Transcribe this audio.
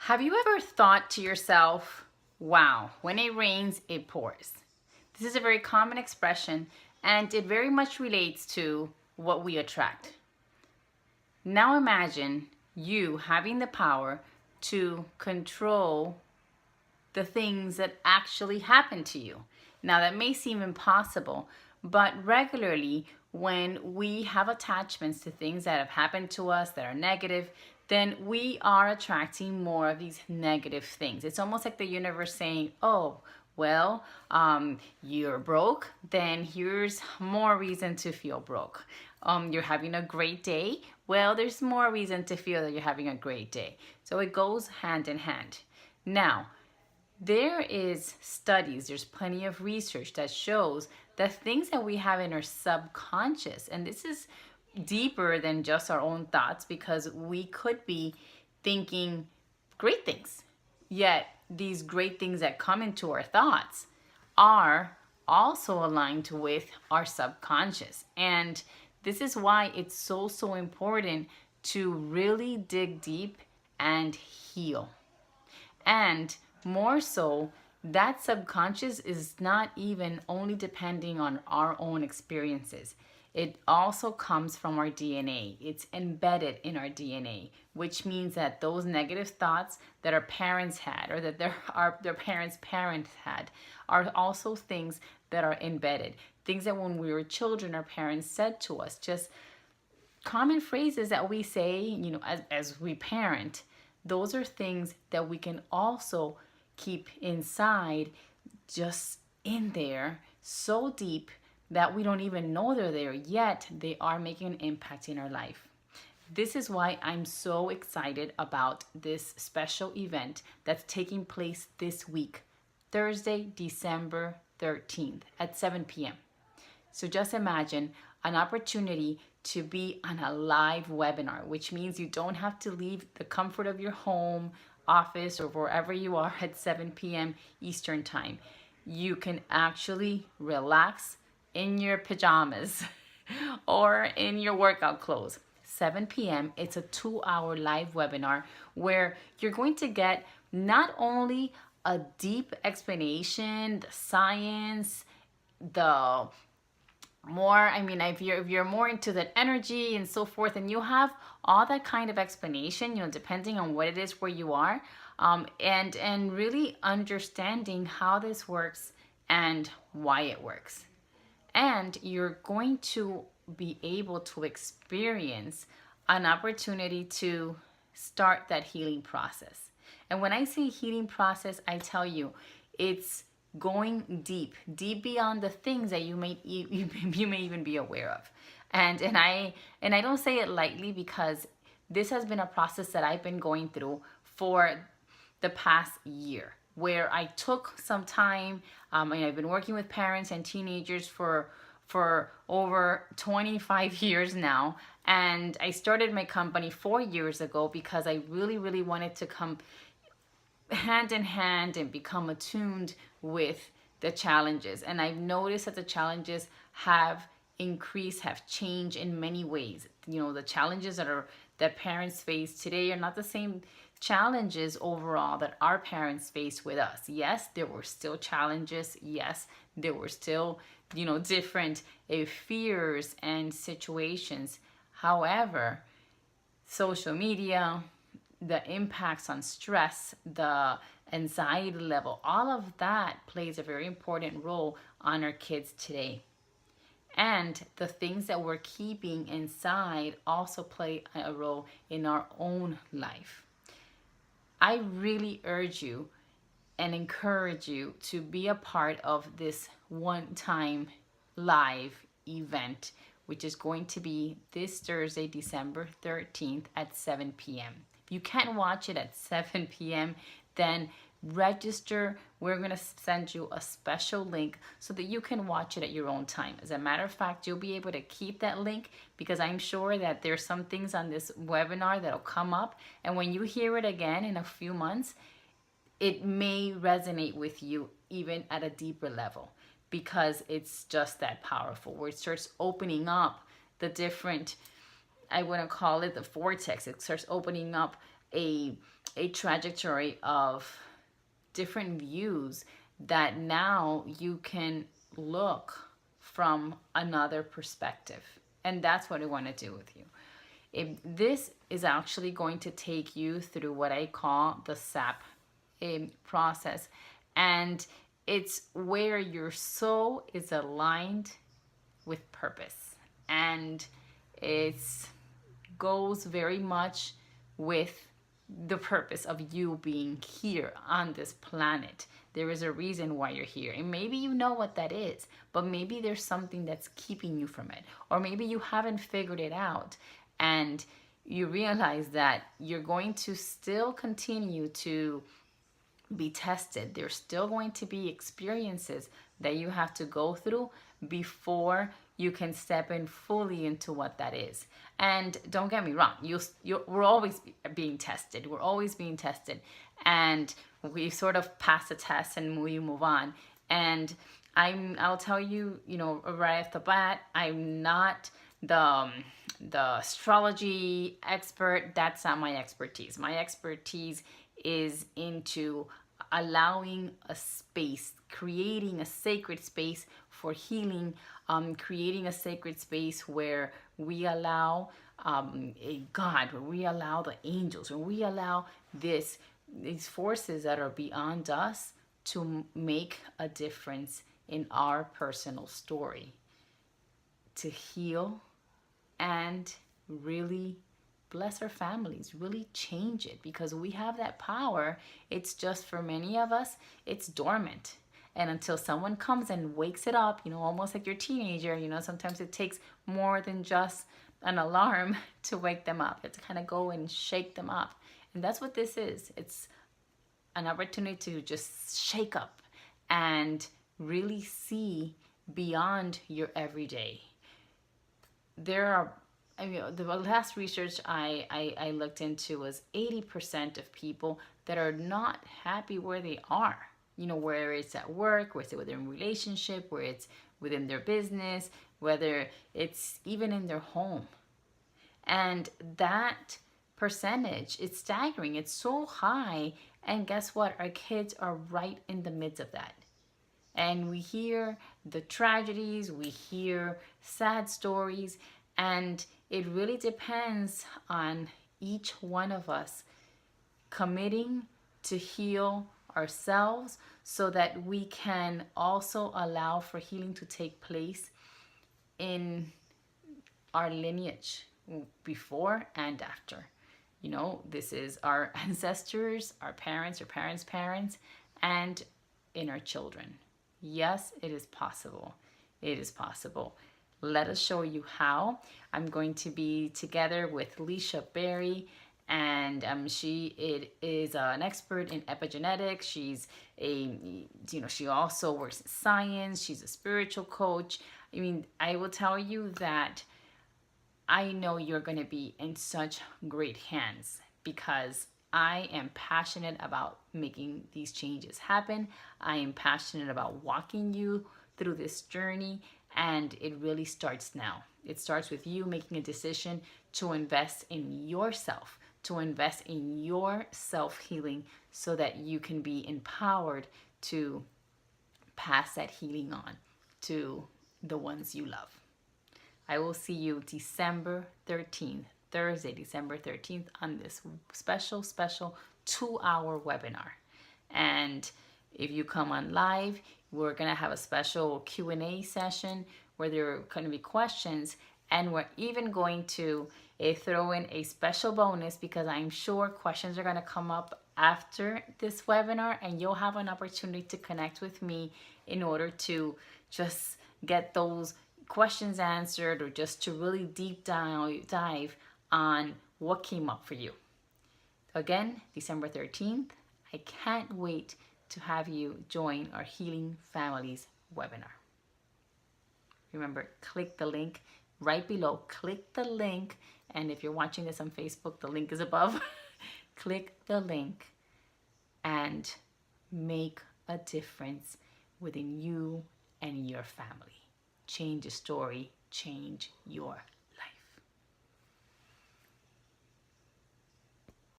Have you ever thought to yourself, wow, when it rains, it pours? This is a very common expression and it very much relates to what we attract. Now imagine you having the power to control the things that actually happen to you. Now, that may seem impossible, but regularly, when we have attachments to things that have happened to us that are negative, then we are attracting more of these negative things. It's almost like the universe saying, oh, well, you're broke, then here's more reason to feel broke. You're having a great day, well, there's more reason to feel that you're having a great day. So it goes hand in hand. Now, there is studies, there's plenty of research that shows that things that we have in our subconscious, and this is deeper than just our own thoughts because we could be thinking great things, yet these great things that come into our thoughts are also aligned with our subconscious. And this is why it's so important to really dig deep and heal. And more so, that subconscious is not even only depending on our own experiences. It also comes from our DNA. It's embedded in our DNA, which means that those negative thoughts that our parents had or that their parents' parents had are also things that are embedded. Things that when we were children, our parents said to us, just common phrases that we say, as we parent. Those are things that we can also keep inside, just in there, so deep that we don't even know they're there, yet they are making an impact in our life. This is why I'm so excited about this special event that's taking place this week, Thursday, December 13th at 7 p.m. So just imagine an opportunity to be on a live webinar, which means you don't have to leave the comfort of your home, office, or wherever you are at 7 p.m. Eastern Time. You can actually relax in your pajamas or in your workout clothes. 7 p.m. It's a 2-hour live webinar where you're going to get not only a deep explanation, the science, the more, if you're more into that energy and so forth, and you have all that kind of explanation, depending on what it is where you are, and really understanding how this works and why it works. And you're going to be able to experience an opportunity to start that healing process. And when I say healing process, I tell you, it's going deep beyond the things that you may even be aware of. And I don't say it lightly, because this has been a process that I've been going through for the past year, where I took some time. And I've been working with parents and teenagers for over 25 years now. And I started my company 4 years ago because I really wanted to come hand in hand and become attuned with the challenges. And I've noticed that the challenges have increased, have changed in many ways. The challenges that parents face today are not the same challenges overall that our parents faced with us. Yes, there were still challenges. Yes, there were still, different fears and situations. However, social media, the impacts on stress, the anxiety level, all of that plays a very important role on our kids today. And the things that we're keeping inside also play a role in our own life. I really urge you and encourage you to be a part of this one-time live event, which is going to be this Thursday, December 13th at 7 p.m. If you can't watch it at 7 p.m., then register. We're going to send you a special link so that you can watch it at your own time. As a matter of fact, you'll be able to keep that link, because I'm sure that there's some things on this webinar that'll come up, and when you hear it again in a few months, it may resonate with you even at a deeper level, because it's just that powerful, where it starts opening up the different, I want to call it the vortex. It starts opening up a trajectory of different views that now you can look from another perspective. And that's what I want to do with you. This is actually going to take you through what I call the SAP process. And it's where your soul is aligned with purpose. And it goes very much with the purpose of you being here on this planet. There is a reason why you're here. And maybe you know what that is, but maybe there's something that's keeping you from it. Or maybe you haven't figured it out and you realize that you're going to still continue to be tested. There's still going to be experiences that you have to go through before you can step in fully into what that is. And don't get me wrong, we're always being tested. We're always being tested. And we sort of pass the test and we move on. And I'll tell you, right off the bat, I'm not the astrology expert. That's not my expertise. My expertise is into allowing a space, creating a sacred space for healing, creating a sacred space where we allow a God, where we allow the angels, where we allow these forces that are beyond us to make a difference in our personal story, to heal and really bless our families, really change it, because we have that power. It's just, for many of us, it's dormant. And until someone comes and wakes it up, almost like your teenager, sometimes it takes more than just an alarm to wake them up. It's kind of go and shake them up. And that's what this is. It's an opportunity to just shake up and really see beyond your everyday. The last research I looked into was 80% of people that are not happy where they are. Where it's at work, where it's within relationship, where it's within their business, whether it's even in their home. And that percentage, it's staggering. It's so high. And guess what? Our kids are right in the midst of that. And we hear the tragedies, we hear sad stories, and it really depends on each one of us committing to heal ourselves so that we can also allow for healing to take place in our lineage before and after. This is our ancestors, our parents' parents, and in our children. Yes, it is possible. It is possible. Let us show you how. I'm going to be together with Leisha Berry, and she is an expert in epigenetics. She's she also works in science. She's a spiritual coach. I will tell you that I know you're going to be in such great hands, because I am passionate about making these changes happen. I am passionate about walking you through this journey, and it really starts now. It starts with you making a decision to invest in yourself, to invest in your self-healing so that you can be empowered to pass that healing on to the ones you love. I will see you December 13th, Thursday, December 13th, on this special 2-hour webinar. And if you come on live, we're going to have a special Q&A session where there are going to be questions, and we're even going to throw in a special bonus, because I'm sure questions are going to come up after this webinar, and you'll have an opportunity to connect with me in order to just get those questions answered, or just to really deep dive on what came up for you. Again, December 13th, I can't wait to have you join our Healing Families webinar. Remember, click the link right below. Click the link, and if you're watching this on Facebook, the link is above. Click the link and make a difference within you and your family. Change the story, change your